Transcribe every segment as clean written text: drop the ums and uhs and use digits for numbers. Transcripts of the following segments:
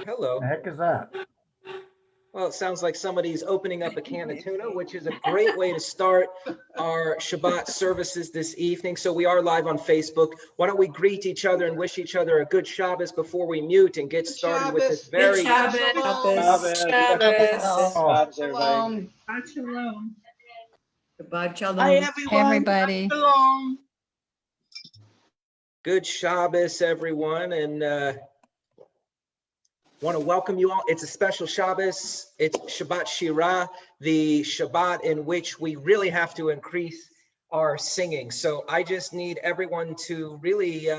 hello. The heck is that? Well, it sounds like somebody's opening up a can of tuna, which is a great way to start our Shabbat services this evening. So we are live on Facebook. Why don't we greet each other and wish each other a good Shabbos before we mute and get started with this very Shabbos. Shalom. Shalom. Shabbat Shalom. Hi, everyone. everybody. Shalom. good Shabbos, everyone. And want to welcome you all. It's a special Shabbos. It's Shabbat Shirah, the Shabbat in which we really have to increase our singing. So I just need everyone to really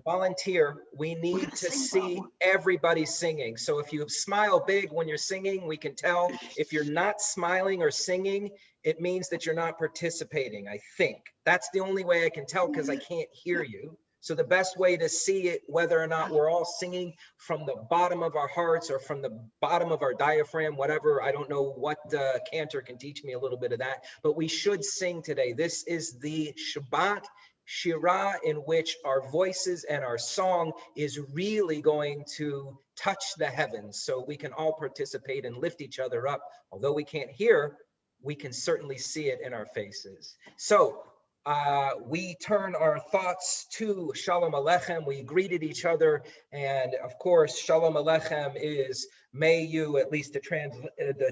volunteer. We need to see everybody singing. So if you smile big when you're singing, we can tell. If you're not smiling or singing, it means that you're not participating, I think. That's the only way I can tell because I can't hear you. So the best way to see it, whether or not we're all singing from the bottom of our hearts or from the bottom of our diaphragm, whatever, I don't know what Cantor can teach me a little bit of that, but we should sing today. This is the Shabbat Shirah in which our voices and our song is really going to touch the heavens. So we can all participate and lift each other up. Although we can't hear, we can certainly see it in our faces. So we turn our thoughts to Shalom Aleichem. We greeted each other, and of course, Shalom Aleichem is may you. At least the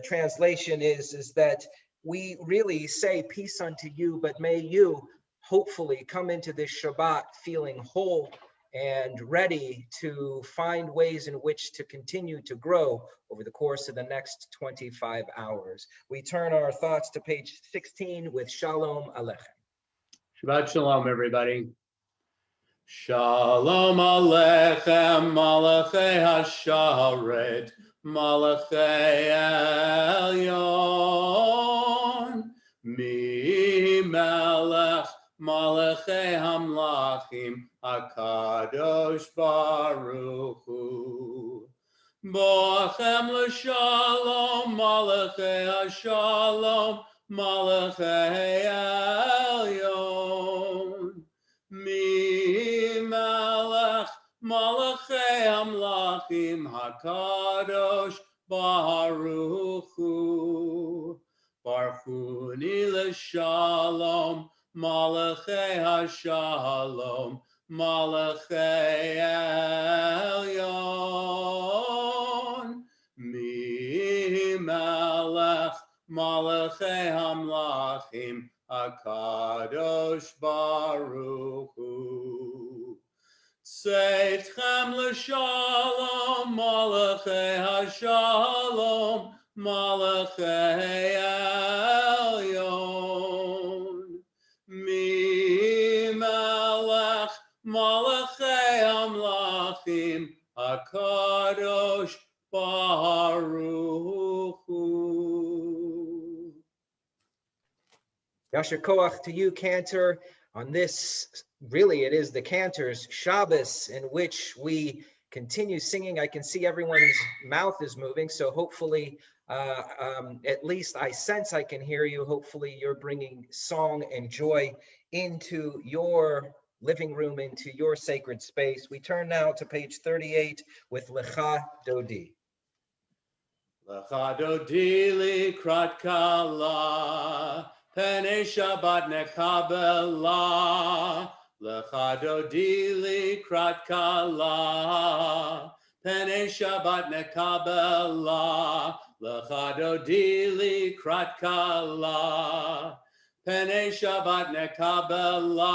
translation is that we really say peace unto you, but may you hopefully come into this Shabbat feeling whole and ready to find ways in which to continue to grow over the course of the next 25 hours. We turn our thoughts to page 16 with Shalom Aleichem. Shabbat Shalom, everybody. Shalom Aleichem, Malachei Hasharet, Malachei Elyon, Mi Melech, Malachei Hamlachim, HaKadosh Baruch Hu. Boachem l'shalom, Malachei Hashalom, Malachei Elyon, Mi Melech, Malachei Amlachim, HaKadosh Baruch Hu. Barchuni l'shalom, Malachei Hashalom, Malachei Elyon, Mi Melech, Malachei Hamlachim, HaKadosh Baruch Hu. Seitchem l'shalom, Malachei Hashalom, Malachei Elyon. Mi Melech, Malachei Hamlachim, HaKadosh Baruch Hu. Yasher Koach to you, Cantor, on this, really it is the Cantor's Shabbos in which we continue singing. I can see everyone's mouth is moving, so hopefully, at least I sense I can hear you. Hopefully you're bringing song and joy into your living room, into your sacred space. We turn now to page 38 with Lecha Dodi. Lecha Dodi likrat kala, Penei Shabbat nekabela, Lecha Dodi likrat kala, Penei Shabbat nekabela, Lecha Dodi likrat kala, Penei Shabbat nekabela,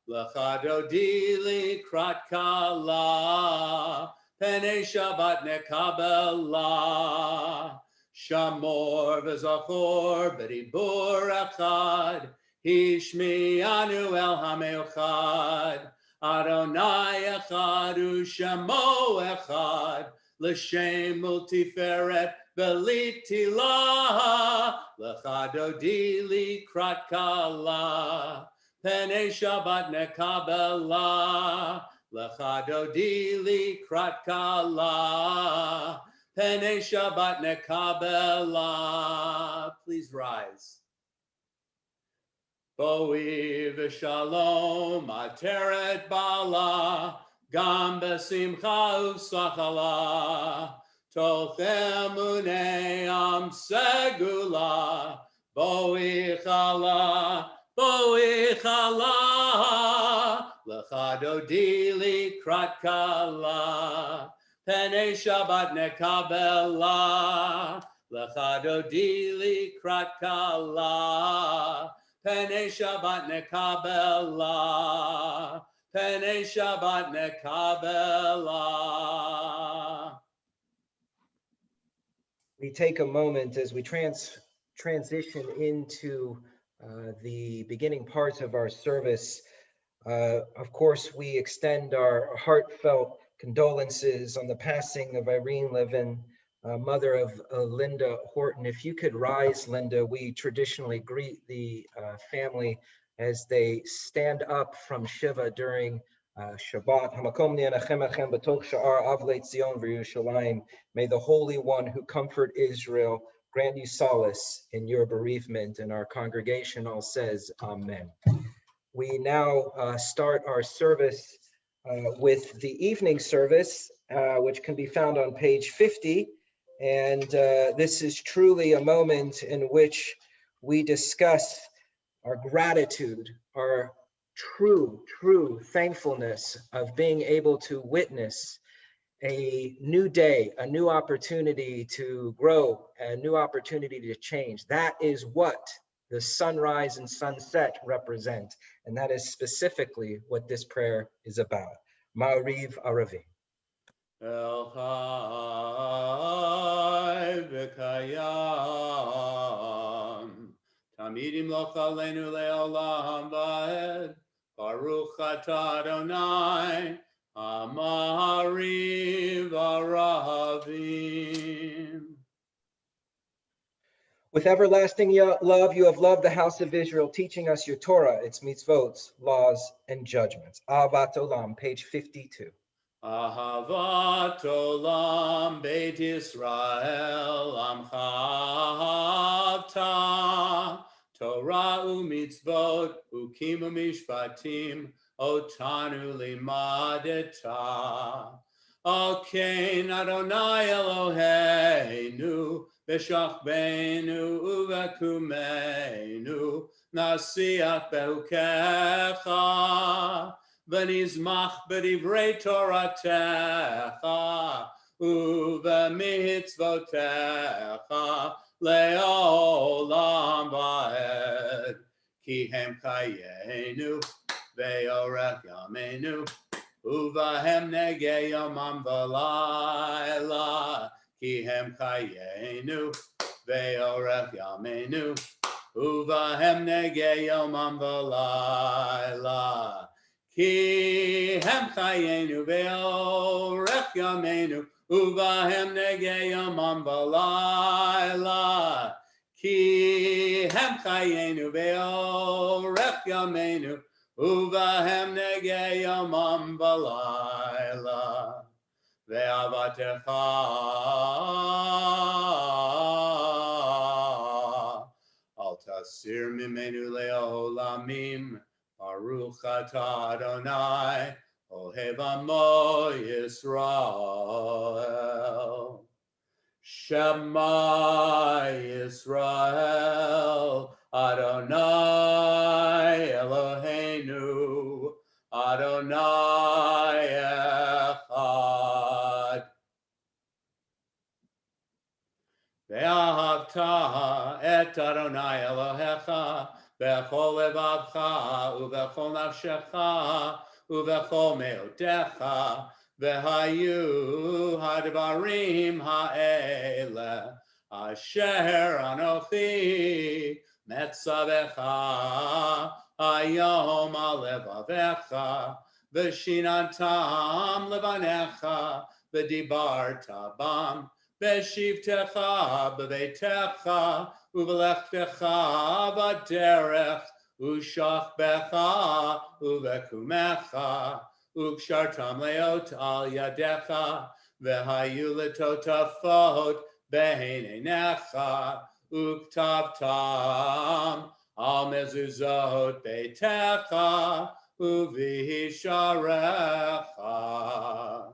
Lecha Dodi likrat kala, Penei Shabbat nekabela. Shamor v'zachor b'dibur echad, Hishmi'anu el ha'me'echad, Adonai echad u'shamo echad, L'shem multiferet v'litilah, Lecha Dodi likrat kala, Penei Shabbat nekabela, Lecha Dodi likrat kala, Penei Shabbat nekabela. Please rise. Boi v'shalom ateret bala, Gam besimcha usachala, tolchemune am segula, boichala, lechado dili kratkala, pene Shabbat nekabela, lechado dili kratkala, pene Shabbat nekabela, pene Shabbat nekabela. We take a moment as we transition into the beginning parts of our service. Of course, we extend our heartfelt condolences on the passing of Irene Levin, mother of Linda Horton. If you could rise, Linda, we traditionally greet the family as they stand up from Shiva during Shabbat. May the Holy One who comfort Israel grant you solace in your bereavement. And our congregation all says, Amen. We now start our service with the evening service, which can be found on page 50. And this is truly a moment in which we discuss our gratitude, our true thankfulness of being able to witness a new day, a new opportunity to grow, a new opportunity to change. That is what the sunrise and sunset represent. And that is specifically what this prayer is about. Ma'ariv Aravi. El Chai v'kayam, Tamidim loch aleinu le'olam va'ed, Baruch atah Adonai, Amariv Aravim. With everlasting love, you have loved the house of Israel, teaching us your Torah, its mitzvot, laws, and judgments. Ahavat Olam, page 52. Ahavat Olam Beit Yisrael Amchavta, Torah u'mitzvot u'kim u'mishpatim otanu limadeta. Okein Adonai Eloheinu b'shachbeinu u'v'kumeinu nasiach behukecha v'nizmach b'divrei Toratecha u'v'mitzvotecha le'olam va'ed ki hem chayenu ve'orech yameinu uvahem negei yomam v'layla ki hem chayenu ve'orech yameinu uvahem negei yomam v'layla ki hem chayenu ve'orech yameinu uvahem negei yomam v'layla ki hem chayenu ve'orech yameinu uvahem negei yomam v'layla ve'avatecha al tasir mimenu le'olamim Baruch atah Adonai ohev amo Yisrael. Shema Yisrael Adonai Eloheinu Adonai Echad. Ve'ahavta et Adonai Elohecha bechol levavcha ubechol nafshecha ubechol meotecha vehayu hadvarim ha'ele asher anochi metzavecha hayom alevavecha v'shinantam levanecha v'dibarta bam v'shivtecha b'veitecha u'v'lechtecha b'derech u'shachbecha u'v'kumecha u'kshartam leot al yadecha v'hayu letotafot b'heinenecha u'ktavtam al mezuzot beitecha uvisharecha.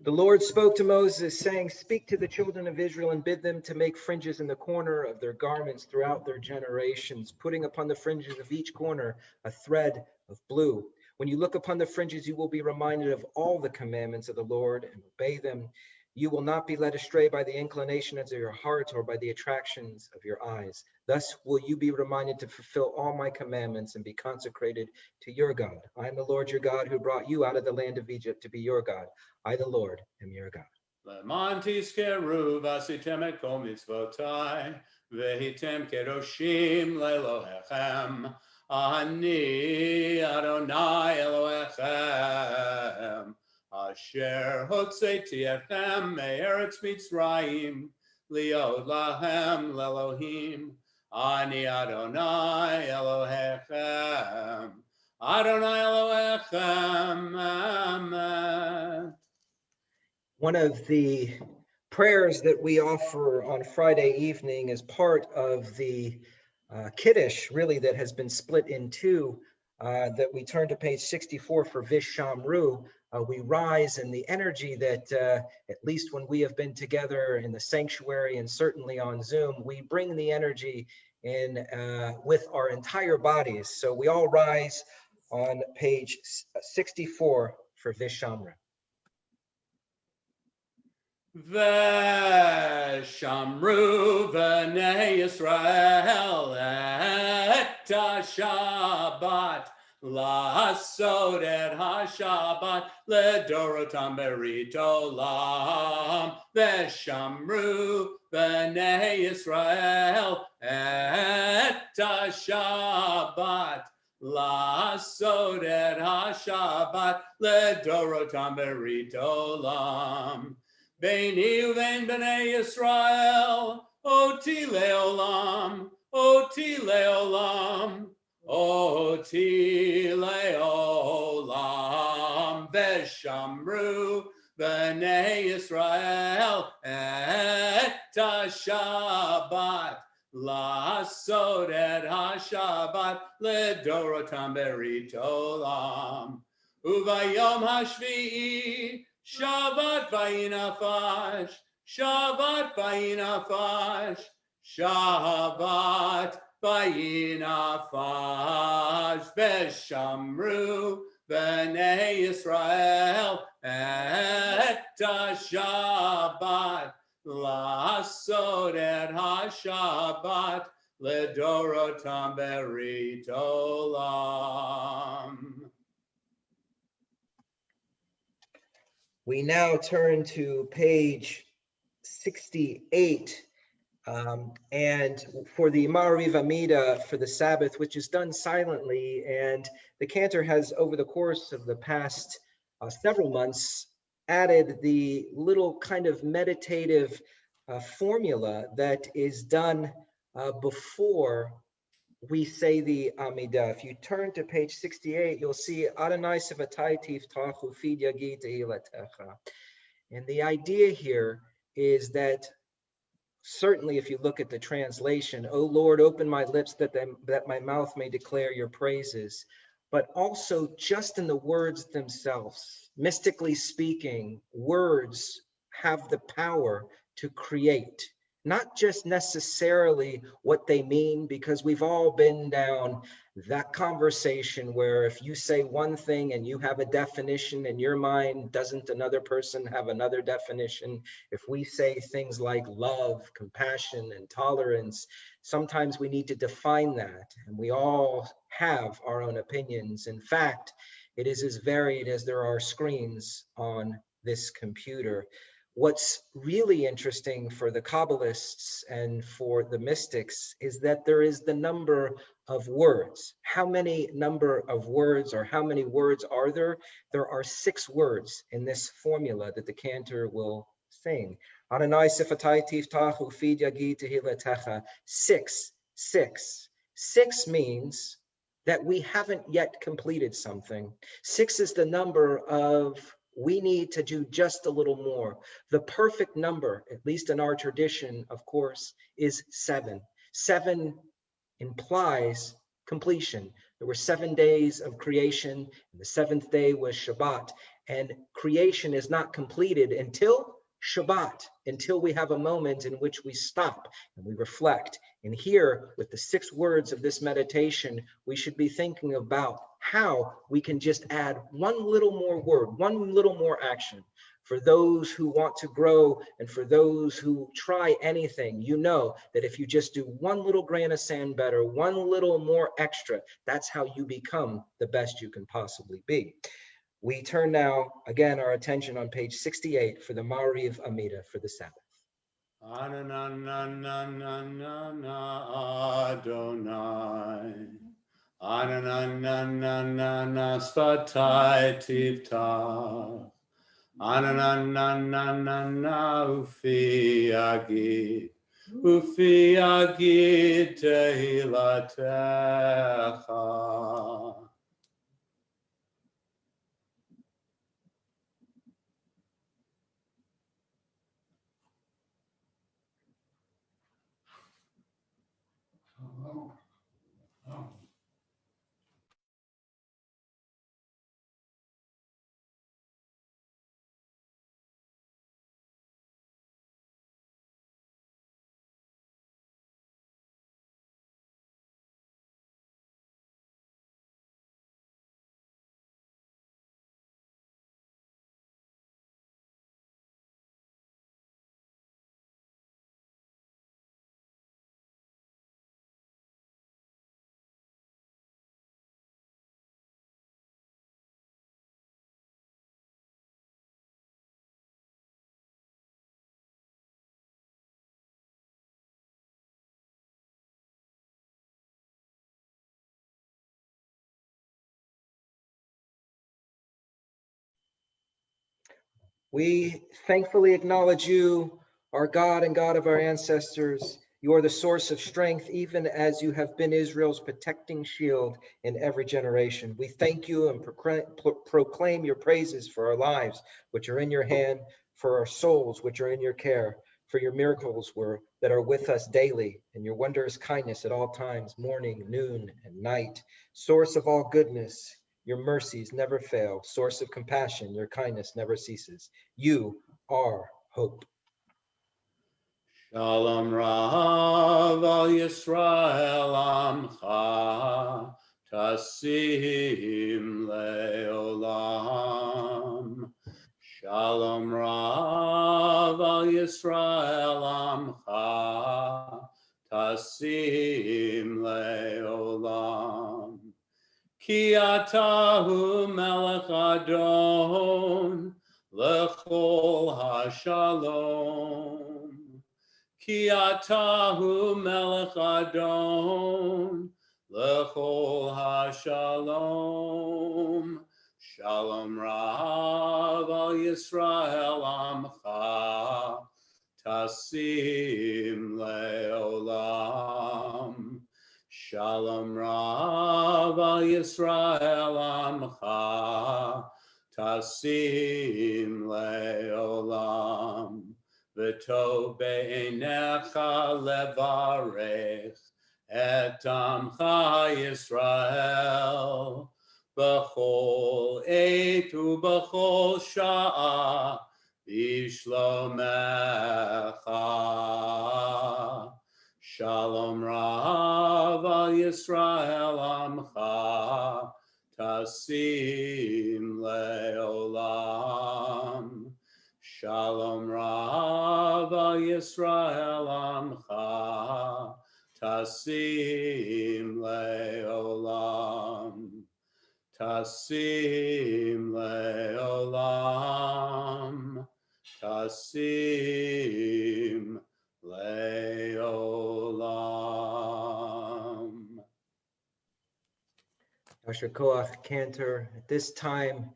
The Lord spoke to Moses, saying, "Speak to the children of Israel and bid them to make fringes in the corner of their garments throughout their generations, putting upon the fringes of each corner a thread of blue. When you look upon the fringes, you will be reminded of all the commandments of the Lord and obey them. You will not be led astray by the inclinations of your heart or by the attractions of your eyes. Thus will you be reminded to fulfill all my commandments and be consecrated to your God. I am the Lord your God who brought you out of the land of Egypt to be your God. I, the Lord, am your God." Leman tizkeru v'asitem et kol mitzvotai v'hitem kedoshim le'Elohechem. Ani Adonai Elohechem asher hotzeiti etchem me'eretz Mitzrayim liod lahem le'Elohim. Ani Adonai Elohechem. Adonai Elohechem. Amen. One of the prayers that we offer on Friday evening as part of the Kiddush, really, that has been split in two, that we turn to page 64 for Vishamru. We rise in the energy that, at least when we have been together in the sanctuary and certainly on Zoom, we bring the energy in with our entire bodies. So we all rise on page 64 for Vishamru. Veshamru v'nei Yisrael et ha-Shabbat la'asod et ha-Shabbat ledorotam berit olam. Veshamru v'nei Yisrael et ha-Shabbat la'asod et ha-Shabbat ledorotam berit olam. Beini uvein b'nei Yisrael, oti le'olam, oti le'olam, oti le'olam. Veshamru b'nei Yisrael et ha-Shabbat la'asod et ha-Shabbat ledorotam berit olam. Uvayom hashvi'i Shabbat vayinafash, Shabbat vayinafash, Shabbat vayinafash. Veshamru b'nei Yisrael et ha-Shabbat la'asod et ha-Shabbat ledorotam berit olam. We now turn to page 68, and for the Ma'ariv Amida for the Sabbath, which is done silently, and the cantor has, over the course of the past several months, added the little kind of meditative formula that is done before we say the Amidah. If you turn to page 68, you'll see Adonai Sivatai Tiftachu Fid Yagi Tehilatecha. And the idea here is that, certainly if you look at the translation, "O Lord, open my lips that my mouth may declare your praises," but also just in the words themselves. Mystically speaking, words have the power to create. Not just necessarily what they mean, because we've all been down that conversation where if you say one thing and you have a definition in your mind, doesn't another person have another definition? If we say things like love, compassion, and tolerance, sometimes we need to define that, and we all have our own opinions. In fact, it is as varied as there are screens on this computer. What's really interesting for the Kabbalists and for the mystics is that there is the number of words. How many number of words, or how many words are there? There are 6 words in this formula that the cantor will sing. Adonai sifatai tiftachu fid yagi tehilatecha. 6. 6 means that we haven't yet completed something. 6 is the number of we need to do just a little more. The perfect number, at least in our tradition, of course, is 7. 7 implies completion. There were 7 days of creation, and the 7th day was Shabbat, and creation is not completed until Shabbat, until we have a moment in which we stop and we reflect. And here, with the 6 words of this meditation, we should be thinking about how we can just add one little more word, one little more action. For those who want to grow and for those who try anything, you know that if you just do one little grain of sand better, one little more extra, that's how you become the best you can possibly be. We turn now, again, our attention on page 68 for the Ma'ariv Amida for the Sabbath. Adonai. Ananana svatai tivtah. Ananana ufi agid tehilatecha. We thankfully acknowledge you, our God and God of our ancestors. You are the source of strength, even as you have been Israel's protecting shield in every generation. We thank you and proclaim your praises for our lives, which are in your hand, for our souls, which are in your care, for your miracles that are with us daily, and your wondrous kindness at all times, morning, noon, and night. Source of all goodness, your mercies never fail. Source of compassion, your kindness never ceases. You are hope. Shalom Rav al Yisrael Amcha Tasim Leolam. Shalom Rav al Yisrael Amcha Tasim Leolam. Ki atahu melech adon lechol hashalom. Ki atahu melech adon lechol hashalom. Shalom Rav al Yisrael Amcha Tasim Leolam. Shalom Rav al Yisrael Amcha Tasim Leolam. V'tov be'enecha levarech et amcha Yisrael b'chol eit u'b'chol sha'a b'shlomecha. Shalom Rav al Yisrael Amcha Tasim Leolam. Shalom Rav al Yisrael Amcha Tasim Leolam. Tasim Leolam. Tasim Leolam. Dr. Koach Cantor, at this time,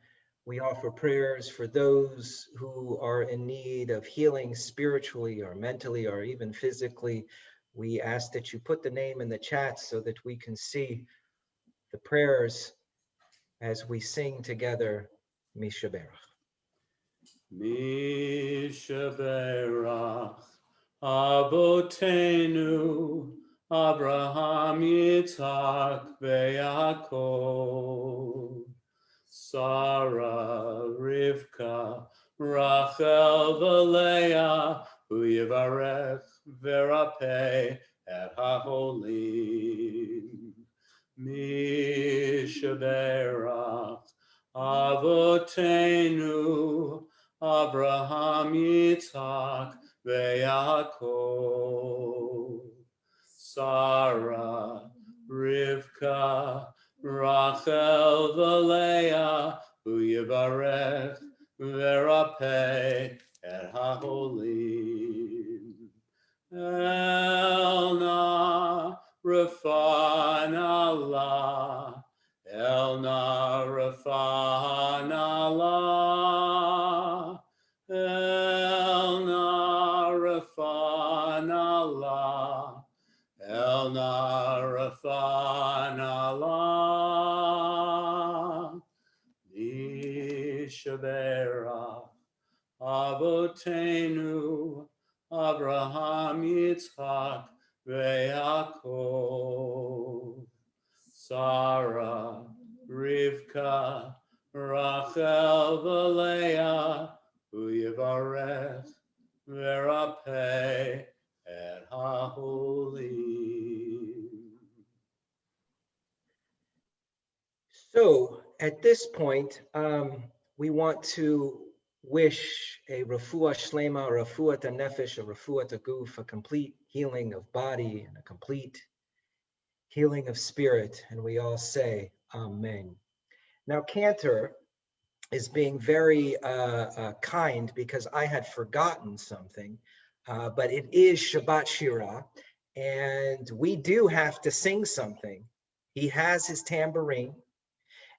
we offer prayers for those who are in need of healing spiritually or mentally or even physically. We ask that you put the name in the chat so that we can see the prayers as we sing together, Mishaberach. Mishaberach Avotenu Abraham Yitzhak Ve'Yaakov Sarah Rivka Rachel V'Leah Hu Yivarech Verapeh Et HaHolim Mishaberach Avotenu Abraham Yitzhak Ve'Yaakov Sarah Rivka Rachel V'Leah Hu Yivarech Verapeh Et HaHolim Elna Rafana Allah Elna Rafana Allah Elna Rafana Allah Elna Rafana Allah Mishaberach Avotenu Abraham Yitzhak Ve'Yaakov Sarah Rivka Rachel V'Leah Hu Yivarech Verapeh Et HaHolim. So at this point, we want to wish a refuah shlema, a refuah nefesh, a refuah guf, a complete healing of body and a complete healing of spirit. And we all say, Amen. Now, Cantor is being very kind because I had forgotten something, but it is Shabbat Shirah, and we do have to sing something. He has his tambourine.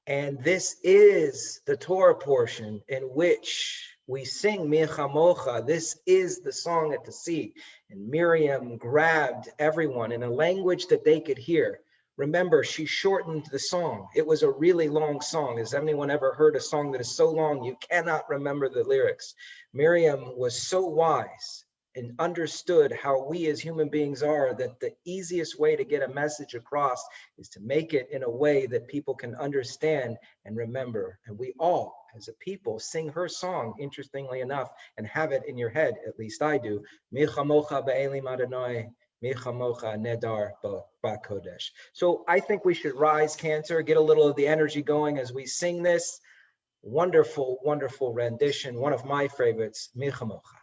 And this is the Torah portion in which we sing Micha Mocha. This is the song at the sea. And Miriam grabbed everyone in a language that they could hear. Remember, she shortened the song. It was a really long song. Has anyone ever heard a song that is so long you cannot remember the lyrics? Miriam was so wise and understood how we as human beings are, that the easiest way to get a message across is to make it in a way that people can understand and remember. And we all, as a people, sing her song, interestingly enough, and have it in your head, at least I do. Micha mocha ba'elim Adonai, micha mocha nedar ba'kodesh. So I think we should rise, Cantor, get a little of the energy going as we sing this wonderful, wonderful rendition, one of my favorites, Micha mocha.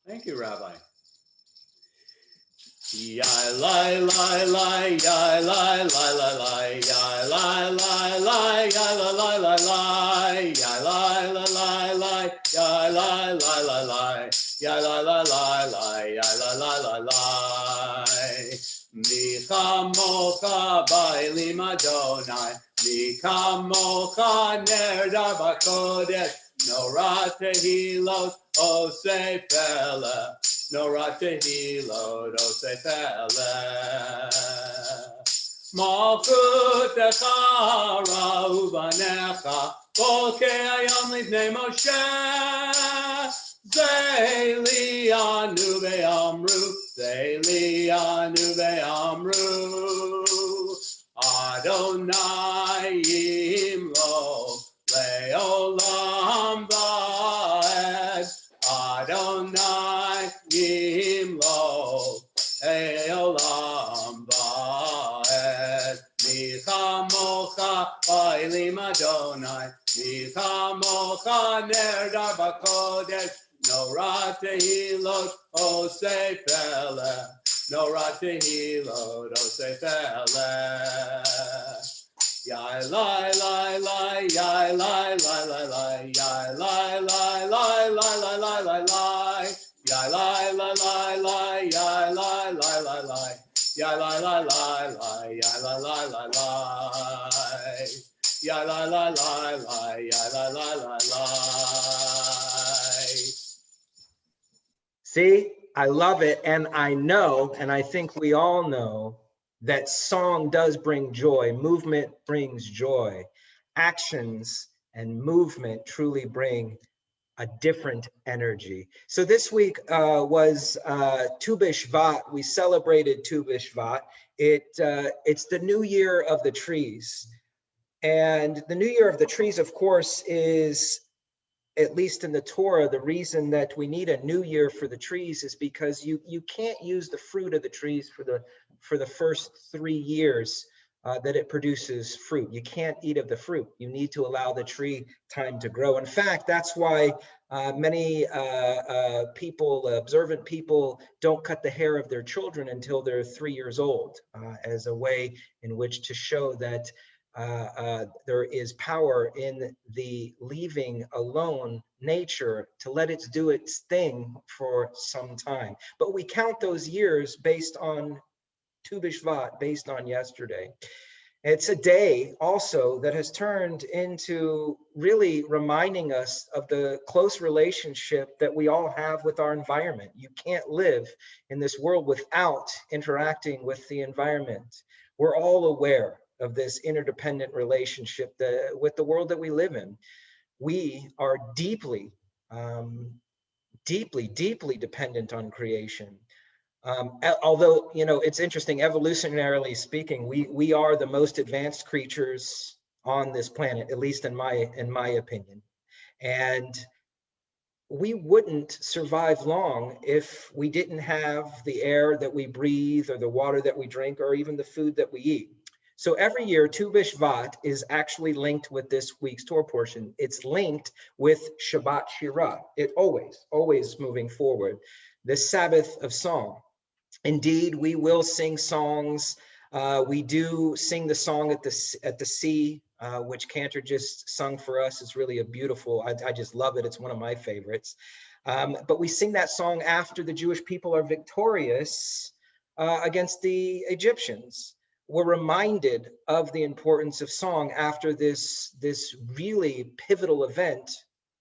Thank you, Rabbi. Yai lai lai lai, yai lai lai lai lai, yai lai lai lai, yai lai lai lai lai, yai lai lai lai lai, yai lai lai lai lai, yai lai lai lai lai, yai lai lai lai lai. Micha mocha ba'elim Adonai, micha mocha nerdar b'kodesh, Norah tehilot osei pele, Norah tehilot osei pele. Malchutecha ra'u banecha, bolkei hayom livnei Moshe. Zeili anu ve'amru, Zeili anu ve'amru, Adonai yimlo le'olam va'ed, Adonai yimlo le'olam va'ed. Micha mocha ba'elim Adonai, micha mocha nerdar b'kodesh, Norah tehilot osei pele, Norah tehilot osei pele. Yai lai lai lai, yai lai lai lai lai, yai lai lai lai lai lai lai lai lai, yai lai lai lai lai, yai lai lai lai lai, yai lai lai lai lai, yai lai lai lai lai, yai lai lai lai lai, yai lai lai lai lai. See, I love it, and I know, and I think we all know, that song does bring joy, movement brings joy. Actions and movement truly bring a different energy. So this week was Tu Bishvat. We celebrated Tu Bishvat. It's the new year of the trees. And the new year of the trees, of course, is, at least in the Torah, the reason that we need a new year for the trees is because you can't use the fruit of the trees for the first 3 years that it produces fruit. You can't eat of the fruit. You need to allow the tree time to grow. In fact, that's why many people, observant people, don't cut the hair of their children until they're 3 years old, as a way in which to show that there is power in the leaving alone nature to let it do its thing for some time. But we count those years based on Tu Bishvat, based on yesterday. It's a day also that has turned into really reminding us of the close relationship that we all have with our environment. You can't live in this world without interacting with the environment. We're all aware of this interdependent relationship with the world that we live in. We are deeply, deeply dependent on creation. Although, you know, it's interesting, evolutionarily speaking, we are the most advanced creatures on this planet, at least in my opinion. And we wouldn't survive long if we didn't have the air that we breathe or the water that we drink or even the food that we eat. So every year, Tu Bishvat is actually linked with this week's Torah portion. It's linked with Shabbat Shirah. It always moving forward. The Sabbath of song. Indeed, we will sing songs. We do sing the song at the sea, which Cantor just sung for us. It's really a beautiful, I just love it. It's one of my favorites. But we sing that song after the Jewish people are victorious against the Egyptians. We're reminded of the importance of song after this really pivotal event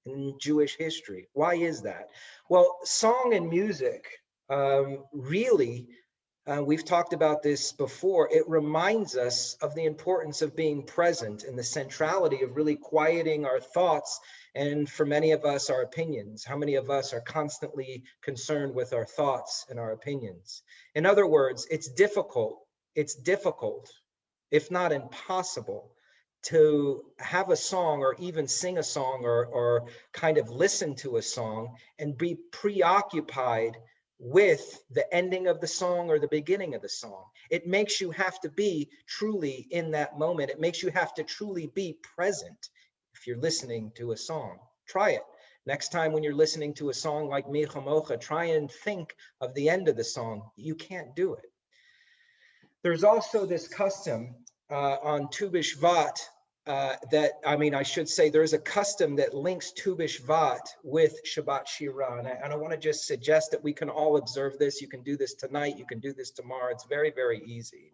in Jewish history. Why is that? Well, song and music really, we've talked about this before, it reminds us of the importance of being present and the centrality of really quieting our thoughts and, for many of us, our opinions. How many of us are constantly concerned with our thoughts and our opinions? In other words, it's difficult, if not impossible, to have a song or even sing a song or kind of listen to a song and be preoccupied with the ending of the song or the beginning of the song. It makes you have to be truly in that moment. It makes you have to truly be present if you're listening to a song. Try it. Next time when you're listening to a song like Mi Chamocha, try and think of the end of the song. You can't do it. There's also this custom on Tu Bishvat I should say there's a custom that links Tu Bishvat with Shabbat Shirah. And I want to just suggest that we can all observe this. You can do this tonight. You can do this tomorrow. It's very, very easy.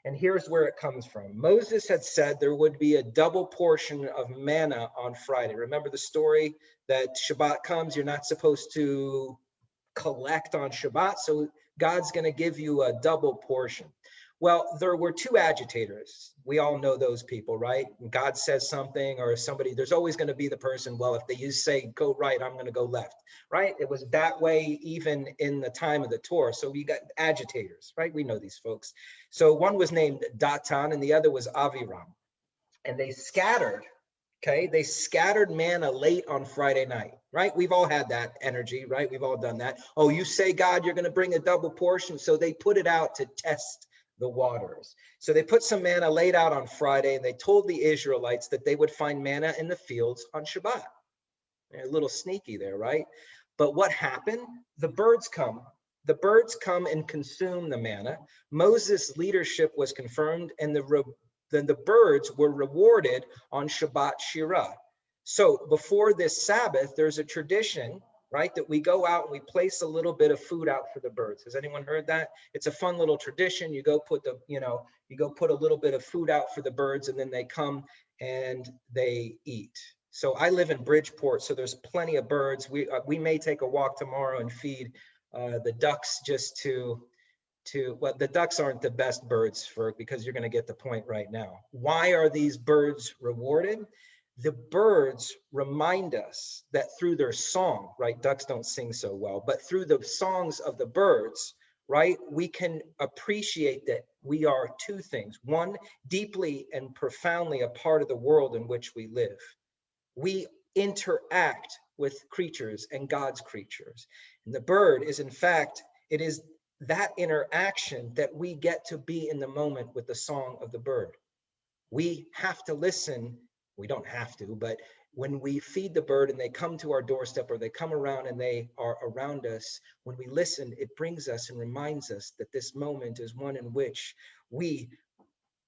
And here's where it comes from. Moses had said there would be a double portion of manna on Friday. Remember the story that Shabbat comes, you're not supposed to collect on Shabbat. So God's going to give you a double portion. Well, there were two agitators. We all know those people, right? God says something or somebody, there's always going to be the person, well, if they say go right, I'm going to go left, right? It was that way even in the time of the Torah. So we got agitators, right? We know these folks. So one was named Datan and the other was Aviram. And they scattered, okay? They scattered manna late on Friday night, right? We've all had that energy, right? We've all done that. Oh, you say, God, you're going to bring a double portion. So they put it out to test the waters. So they put some manna laid out on Friday and they told the Israelites that they would find manna in the fields on Shabbat. They're a little sneaky there, right? But what happened? The birds come. The birds come and consume the manna. Moses' leadership was confirmed and then the birds were rewarded on Shabbat Shirah. So before this Sabbath, there's a tradition, right, that we go out and we place a little bit of food out for the birds. Has anyone heard that? It's a fun little tradition. You go put a little bit of food out for the birds and then they come and they eat. So I live in Bridgeport, so there's plenty of birds. We may take a walk tomorrow and feed the ducks just to well, the ducks aren't the best birds because you're going to get the point right now. Why are these birds rewarded? The birds remind us that through their song, right? Ducks don't sing so well, but through the songs of the birds, right? We can appreciate that we are two things. One, deeply and profoundly a part of the world in which we live. We interact with creatures and God's creatures. And the bird is, in fact, it is that interaction that we get to be in the moment with the song of the bird. We have to listen. We don't have to, but when we feed the bird and they come to our doorstep or they come around and they are around us, when we listen, it brings us and reminds us that this moment is one in which we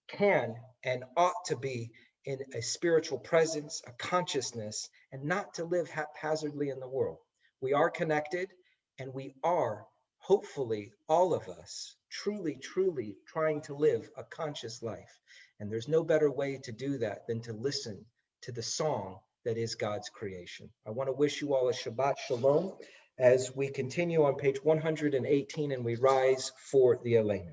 can and ought to be in a spiritual presence, a consciousness, and not to live haphazardly in the world. We are connected, and we are, hopefully, all of us, truly, truly trying to live a conscious life. And there's no better way to do that than to listen to the song that is God's creation. I want to wish you all a Shabbat Shalom as we continue on page 118 and we rise for the Elena.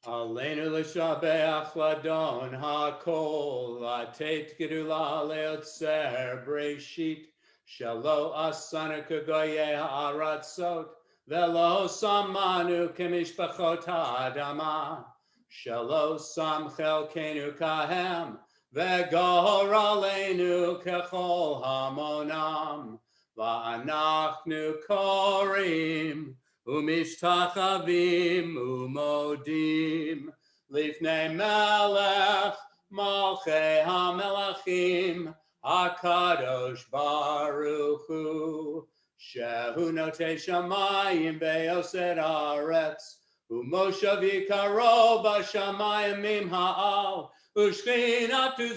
Aleinu l'shabeach ladon hakol, latet gedula leotzer breshit, shalo asana kagoye ha'aratzot, velo samanu kemishpachot ha'adama, shalo sam chelkenu kahem, vegor aleinu kechol hamonam, va'anachnu korim, Umishtachavim umodim lifnei melech malchei hamelachim hakadosh baruch hu shehu notei shamayim ve'osed haaretz umoshav yikaro b'shamayim ha'al ushchinatu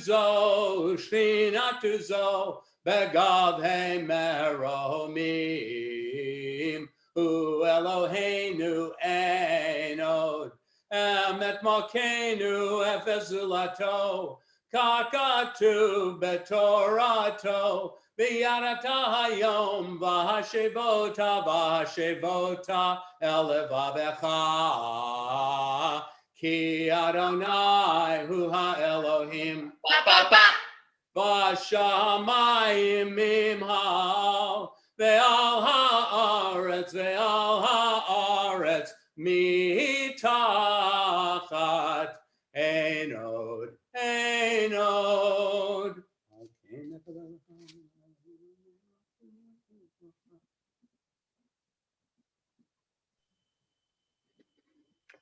zo begavhei meromim Hu Eloheinu Einod, Emet Malkeinu Efezulato, Kakatu Betorato, V'yarata Hayom V'hashevota Elevavecha, Ki Adonai Hu HaElohim, V'shamayim Mimha, Ve'al haaretz mitachat einod.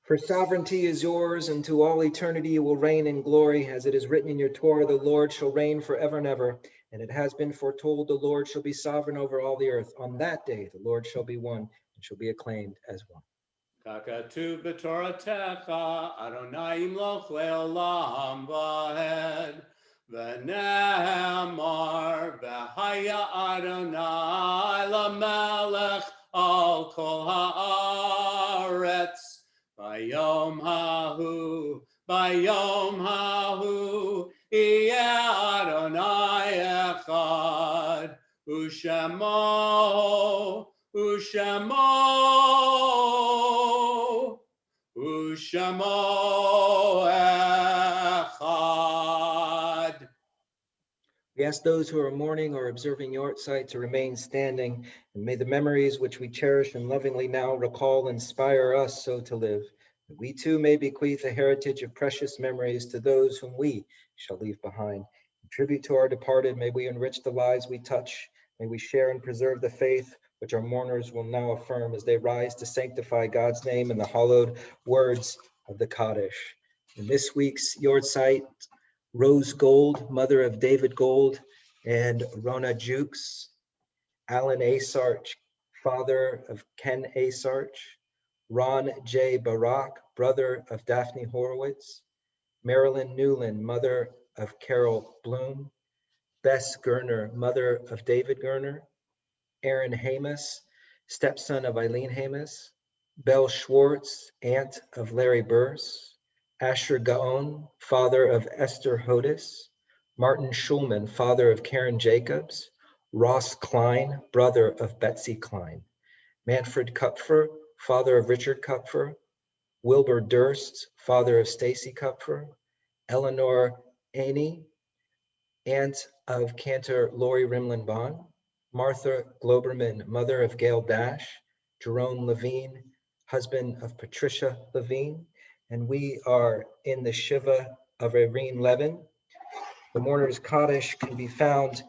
For sovereignty is yours, and to all eternity you will reign in glory, as it is written in your Torah, the Lord shall reign forever and ever. And it has been foretold, the Lord shall be sovereign over all the earth. On that day, the Lord shall be one and shall be acclaimed as one. Kakatu b'toratecha, Adonai imloch le'olam v'hed, v'ne'emar, v'haya Adonai lamelech al kol haaretz, bayom hahu, Yeh Adonai echad, Ushemo echad. We ask those who are mourning or observing Yortzeit to remain standing, and may the memories which we cherish and lovingly now recall inspire us so to live, that we too may bequeath a heritage of precious memories to those whom we shall leave behind. In tribute to our departed, may we enrich the lives we touch. May we share and preserve the faith which our mourners will now affirm as they rise to sanctify God's name in the hallowed words of the Kiddush. In this week's Yortzeit, Rose Gold, mother of David Gold and Rona Jukes, Alan Asarch, father of Ken Asarch, Ron J. Barak, brother of Daphne Horowitz, Marilyn Newland, mother of Carol Bloom, Bess Gerner, mother of David Gerner, Aaron Hamas, stepson of Eileen Hamas, Belle Schwartz, aunt of Larry Burse, Asher Gaon, father of Esther Hodis, Martin Schulman, father of Karen Jacobs, Ross Klein, brother of Betsy Klein. Manfred Kupfer, father of Richard Kupfer. Wilbur Durst, father of Stacy Kupfer. Eleanor Aney, aunt of Cantor Lori Rimland-Bond. Martha Globerman, mother of Gail Dash. Jerome Levine, husband of Patricia Levine. And we are in the Shiva of Irene Levin. The mourner's Kaddish can be found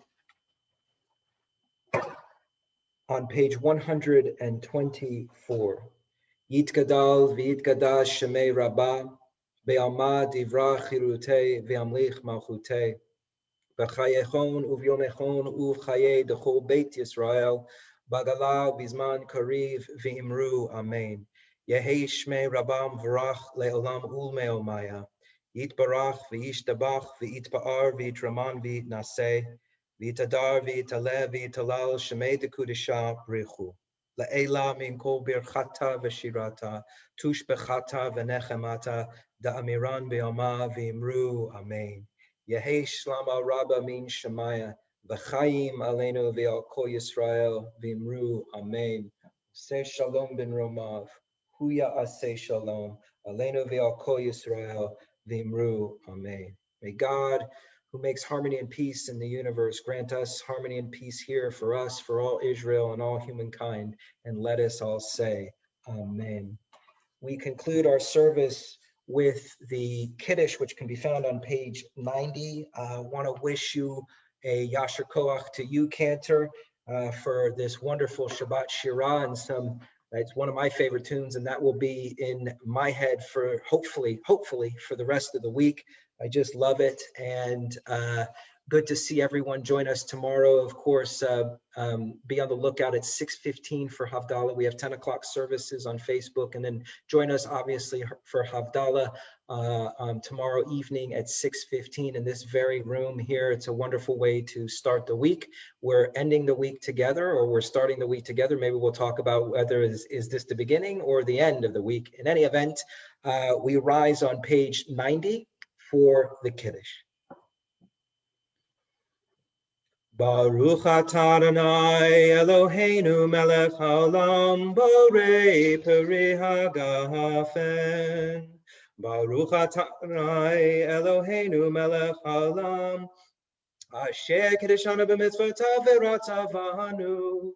on page 124. Yitgadal v'yitgadash shemei rabbah, be'alma divra chirutei ve'amlich malchutei, b'chayechon uvyomechon uvchaye dechol beit Yisrael, bagala bizman kariv v'imru amen. Yehei shmei rabbam v'rach le'olam ulme'omaya, yitbarach v'yishtabach v'yitpa'ar v'yitraman v'yitnaseh, v'yitadar v'yitaleh v'yitalal shemei dekudisha brichu. La'ela min kol birchata v'shirata, tush bechata v'nechemata, da'amiran be'oma v'imru amen. Yehei shlama rabba min shemaya, v'chayim aleinu v'al kol Yisrael v'imru amen. Say shalom ben romav, huya aseh shalom, aleinu v'al kol Yisrael v'imru amen. May God, who makes harmony and peace in the universe, grant us harmony and peace here for us, for all Israel and all humankind, and let us all say, amen. We conclude our service with the Kiddush, which can be found on page 90. I want to wish you a Yasher Koach to you, Cantor, for this wonderful Shabbat Shirah and some. It's one of my favorite tunes, and that will be in my head for hopefully for the rest of the week. I just love it, and good to see everyone join us tomorrow. Of course, be on the lookout at 6:15 for Havdalah. We have 10 o'clock services on Facebook, and then join us obviously for Havdalah tomorrow evening at 6:15 in this very room here. It's a wonderful way to start the week. We're ending the week together, or we're starting the week together. Maybe we'll talk about whether is this the beginning or the end of the week. In any event, we rise on page 90 for the Kiddush. Baruch atah Adonai Eloheinu melech haolam borei peri hagafen. Baruch atah Adonai Eloheinu melech haolam asher kiddushanu b'mitzvotav v'ratzavanu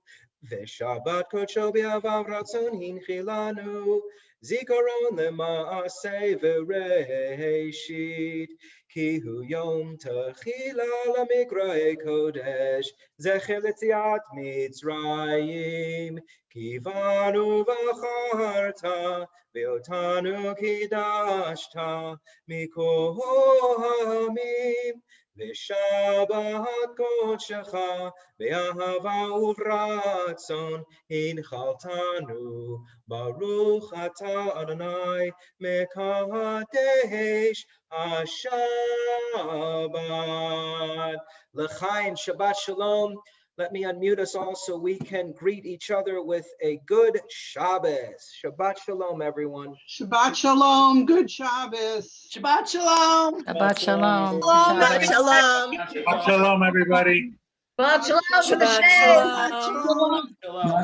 v'shabbat kodsho b'avav ratzon hinchilanu zikaron lema'aseh v'reishit ki hu yom techila lamikra'e kodesh zecher l'tziat mitzrayim kivanu v'acharta ve'otanu kidashta mikol ha'amim v'shabbat kodshecha be'ahava uvratzon hinchaltanu baruch atah Adonai mekadesh Shabbat. L'chaim, Shabbat Shalom. Let me unmute us all so we can greet each other with a good Shabbos. Shabbat Shalom, everyone. Shabbat Shalom, good Shabbos. Shabbat Shalom. Shabbat Shalom. Shabbat Shalom. Shalom, everybody. Shabbat Shalom. Shabbat Shalom. Shalom.